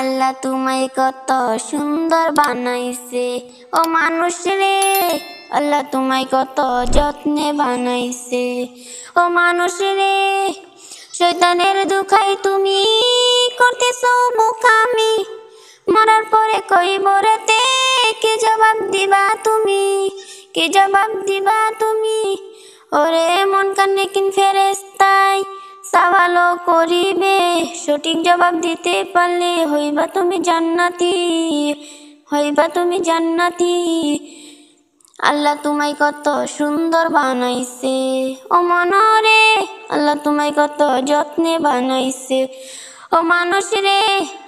আল্লাহ তোমায় কত সুন্দর বানাইছে ও মানুষ রে। আল্লাহ তোমায় কত যত্নে বানাইছে ও মানুষ রে। শয়তানের দুখাই তুমি করতেছো মুখামি, মরার পরে কইবরেতে কি জবাব দিবা তুমি, কি জবাব দিবা তুমি। ওরে মন কানে কিন ফেরেশতায় সওয়ালও করিবে, সঠিক জবাব দিতে পারলে হইবা তুমি জান্নাতি, হইবা তুমি জান্নাতি। আল্লাহ তোমায় কত সুন্দর বানাইছে ও মনরে। আল্লাহ তোমায় কত যত্নে বানাইছে ও মানুষ রে।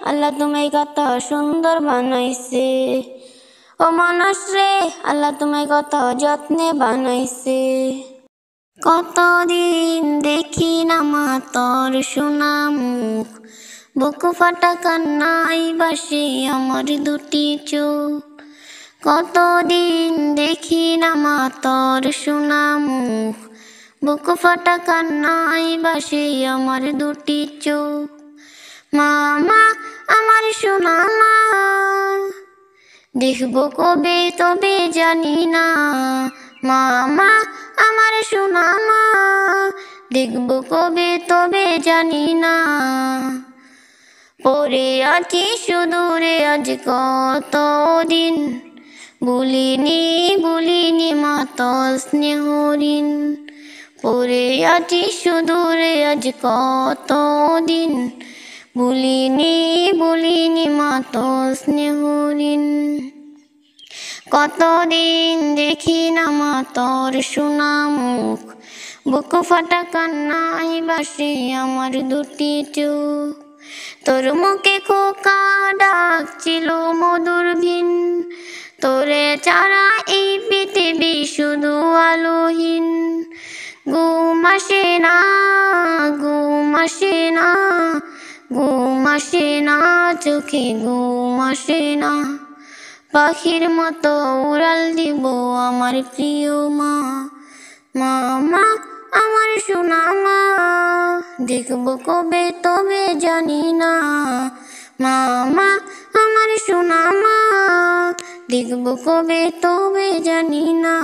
আল্লাহ তোমায় কত সুন্দর বানাইছে ও মানুষ রে। আল্লাহ তোমায় কত যত্নে বানাইছে। কতদিন দেখি না মা তোর সোনা মুখ, বুক ফাটা কান্নাই বাসে আমার দুটি চোখ। কতদিন দেখি না মা তোর সোনা মুখ, বুক ফাটা কান্নাই বাসে আমার দুটি চোখ। মামা আমার সোনা মা, দেখবো কবে তবে জানি না। মামা আমার সোনা মা, দেখবো কবে তবে জানি না। পরে আছি সুদূরে আজ কতদিন, ভুলিনি ভুলিনি মা তোর স্নেহ ঋণ। পরে আছি সুদূরে আজ কতদিন, ভুলিনি ভুলিনি মা তোর স্নেহ ঋণ। কতদিন দেখি না মা তোর সোনা মুখ, বুক ফাটা কান্নাই বাসে আমার দুটি চোখ। তোর মুখে খোকা ডাকছিল মধুর ভিন, তোরে ছাড়া এই পৃথিবী শুধু আলোহীন। ঘুম আসে না, ঘুম আসে না, ঘুম আসে না, চোখে ঘুম আসে না। পাখির মতো উড়াল দিব আমার প্রিয় মা। মামা আমার সোনা মা, দেখবো কবে তবে জানি না। মামা আমার সোনা মা, দেখবো কবে তবে জানি না।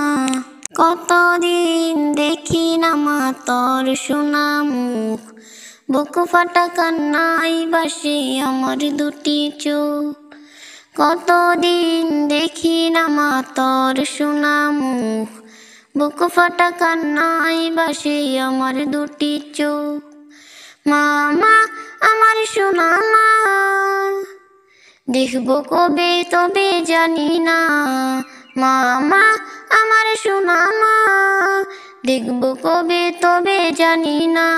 কতদিন দেখি না মা তোর সোনা মুখ, বুক ফাটা কান্নাই বাসে আমার দুটি চোখ। কতদিন দেখি না মা তোর সোনা মুখ, বুক ফাটা কান্নাই বাসে আমার দুটি চোখ। মামা আমার সোনা মা, দেখবো কবে তবে জানি না। মামা আমার সোনা মা, দেখবো কবে তবে জানি না।